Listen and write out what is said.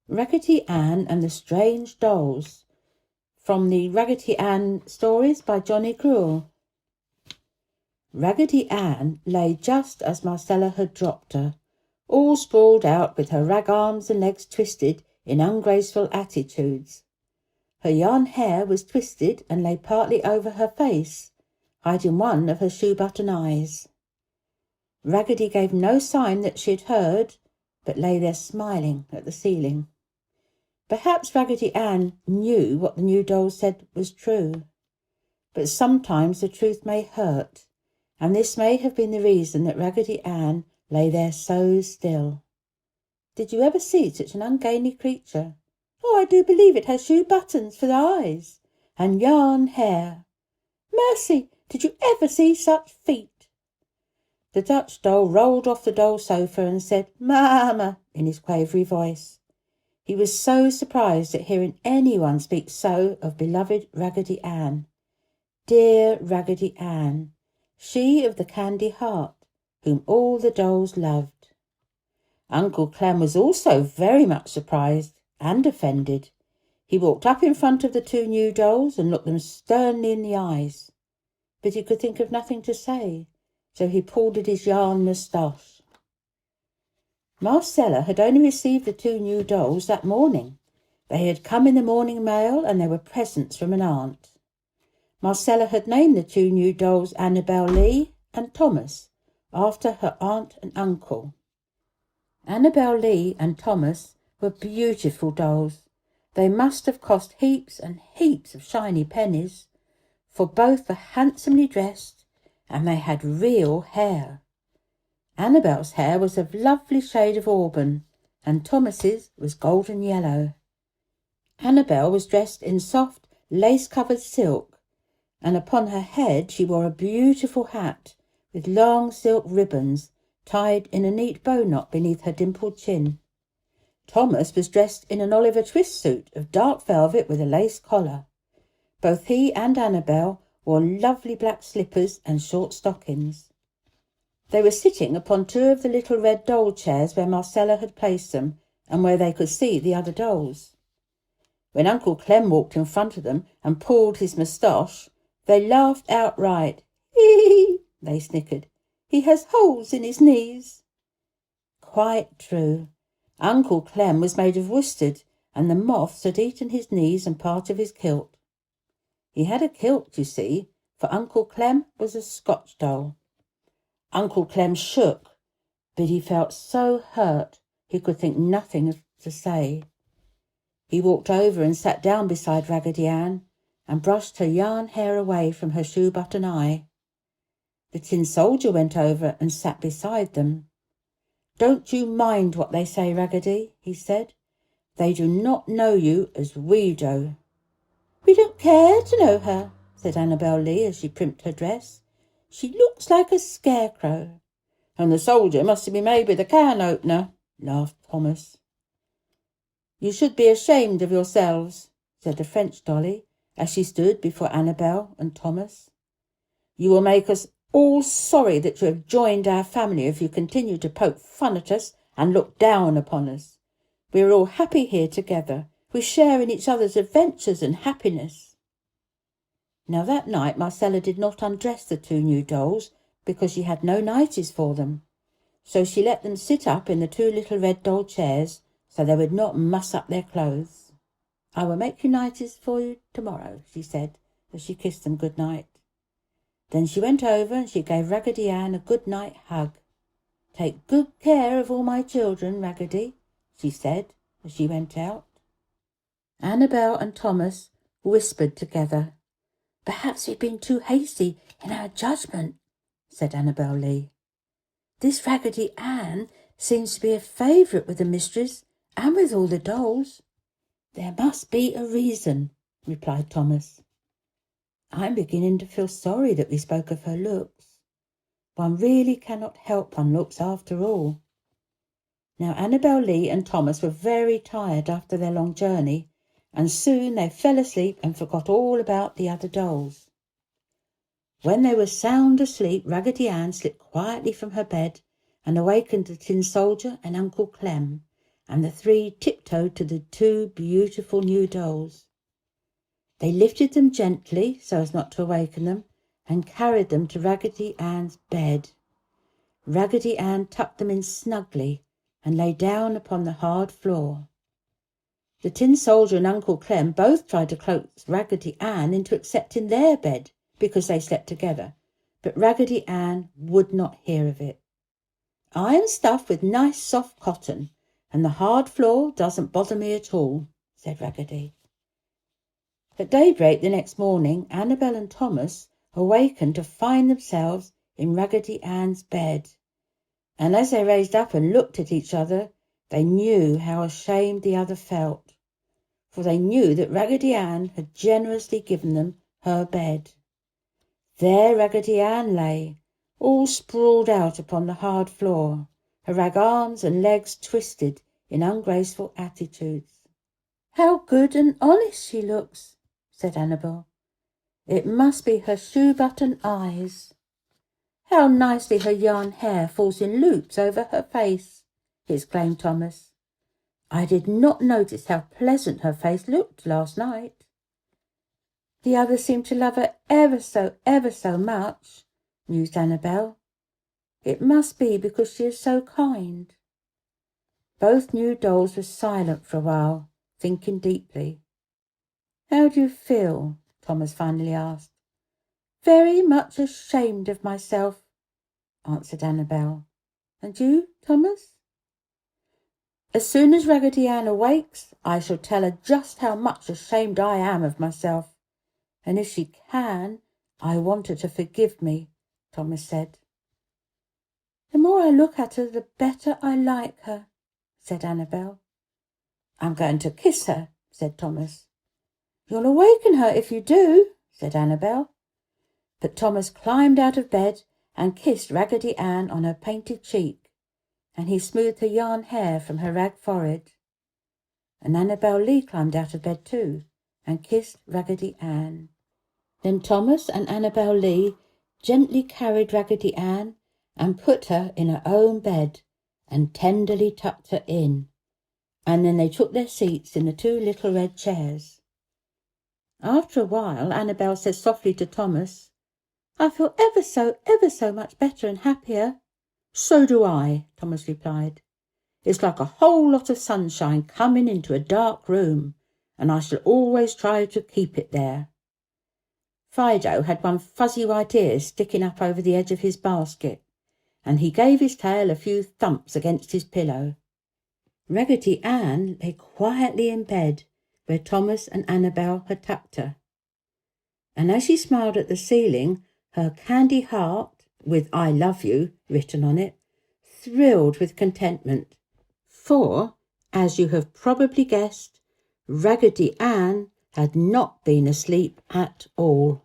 Raggedy Ann and the Strange Dolls, from the Raggedy Ann stories by Jonny Gruelle. Raggedy Ann lay just as Marcella had dropped her, all sprawled out with her rag arms and legs twisted in ungraceful attitudes. Her yarn hair was twisted and lay partly over her face, hiding one of her shoe-button eyes. Raggedy gave no sign that she had heard, but lay there smiling at the ceiling. Perhaps Raggedy Ann knew what the new dolls said was true. But sometimes the truth may hurt, and this may have been the reason that Raggedy Ann lay there so still. Did you ever see such an ungainly creature? Oh, I do believe it has shoe buttons for eyes, and yarn hair. Mercy, did you ever see such feet? The Dutch doll rolled off the doll sofa and said, "Mama," in his quavery voice. He was so surprised at hearing anyone speak so of beloved Raggedy Ann. Dear Raggedy Ann, she of the candy heart, whom all the dolls loved. Uncle Clem was also very much surprised and offended. He walked up in front of the two new dolls and looked them sternly in the eyes. But he could think of nothing to say, so he pulled at his yarn moustache. Marcella had only received the two new dolls that morning. They had come in the morning mail, and they were presents from an aunt. Marcella had named the two new dolls Annabel Lee and Thomas, after her aunt and uncle. Annabel Lee and Thomas were beautiful dolls. They must have cost heaps and heaps of shiny pennies, for both were handsomely dressed, and they had real hair. Annabel's hair was of lovely shade of auburn, and Thomas's was golden yellow. Annabel was dressed in soft, lace-covered silk, and upon her head she wore a beautiful hat with long silk ribbons tied in a neat bow knot beneath her dimpled chin. Thomas was dressed in an Oliver Twist suit of dark velvet with a lace collar. Both he and Annabel wore lovely black slippers and short stockings. They were sitting upon two of the little red doll chairs where Marcella had placed them, and where they could see the other dolls. When Uncle Clem walked in front of them and pulled his moustache, they laughed outright. "Hee!" they snickered. "He has holes in his knees." Quite true. Uncle Clem was made of worsted, and the moths had eaten his knees and part of his kilt. He had a kilt, you see, for Uncle Clem was a Scotch doll. Uncle Clem shook, but he felt so hurt he could think nothing to say. He walked over and sat down beside Raggedy Ann and brushed her yarn hair away from her shoe-button eye. The Tin Soldier went over and sat beside them. "Don't you mind what they say, Raggedy," he said. "They do not know you as we do." "We don't care to know her," said Annabel Lee as she primped her dress. "She looks like a scarecrow." "And the soldier must have been made with a can opener," laughed Thomas. "You should be ashamed of yourselves," said the French dolly, as she stood before Annabel and Thomas. "You will make us all sorry that you have joined our family if you continue to poke fun at us and look down upon us. We are all happy here together. We share in each other's adventures and happiness." Now that night Marcella did not undress the two new dolls because she had no nighties for them. So she let them sit up in the two little red doll chairs so they would not muss up their clothes. "I will make you nighties for you tomorrow," she said as she kissed them good night. Then she went over and she gave Raggedy Ann a good night hug. "Take good care of all my children, Raggedy," she said as she went out. Annabel and Thomas whispered together. "Perhaps we've been too hasty in our judgment," said Annabel Lee. "This Raggedy Ann seems to be a favourite with the mistress and with all the dolls." "There must be a reason," replied Thomas. "I'm beginning to feel sorry that we spoke of her looks. One really cannot help one looks after all." Now Annabel Lee and Thomas were very tired after their long journey, and soon they fell asleep and forgot all about the other dolls. When they were sound asleep, Raggedy Ann slipped quietly from her bed and awakened the Tin Soldier and Uncle Clem, and the three tiptoed to the two beautiful new dolls. They lifted them gently so as not to awaken them and carried them to Raggedy Ann's bed. Raggedy Ann tucked them in snugly and lay down upon the hard floor. The Tin Soldier and Uncle Clem both tried to coax Raggedy Ann into accepting their bed because they slept together, but Raggedy Ann would not hear of it. "I am stuffed with nice soft cotton, and the hard floor doesn't bother me at all," said Raggedy. At daybreak the next morning, Annabel and Thomas awakened to find themselves in Raggedy Ann's bed, and as they raised up and looked at each other, they knew how ashamed the other felt, for they knew that Raggedy Ann had generously given them her bed. There Raggedy Ann lay, all sprawled out upon the hard floor, her rag arms and legs twisted in ungraceful attitudes. "How good and honest she looks," said Annabel. "It must be her shoe-button eyes. How nicely her yarn hair falls in loops over her face," exclaimed Thomas. "I did not notice how pleasant her face looked last night." "The others seem to love her ever so much," mused Annabel. "It must be because she is so kind." Both new dolls were silent for a while, thinking deeply. "How do you feel?" Thomas finally asked. "Very much ashamed of myself," answered Annabel. "And you, Thomas?" "As soon as Raggedy Ann awakes, I shall tell her just how much ashamed I am of myself. And if she can, I want her to forgive me," Thomas said. "The more I look at her, the better I like her," said Annabel. "I'm going to kiss her," said Thomas. "You'll awaken her if you do," said Annabel. But Thomas climbed out of bed and kissed Raggedy Ann on her painted cheek, and he smoothed her yarn hair from her rag forehead. And Annabel Lee climbed out of bed too and kissed Raggedy Ann. Then Thomas and Annabel Lee gently carried Raggedy Ann and put her in her own bed and tenderly tucked her in, and then they took their seats in the two little red chairs. After a while Annabel said softly to Thomas, "I feel ever so much better and happier." "So do I," Thomas replied. "It's like a whole lot of sunshine coming into a dark room, and I shall always try to keep it there." Fido had one fuzzy white ear sticking up over the edge of his basket, and he gave his tail a few thumps against his pillow. Raggedy Ann lay quietly in bed where Thomas and Annabel had tucked her, and as she smiled at the ceiling, her candy heart, with "I love you" written on it, thrilled with contentment, for, as you have probably guessed, Raggedy Ann had not been asleep at all.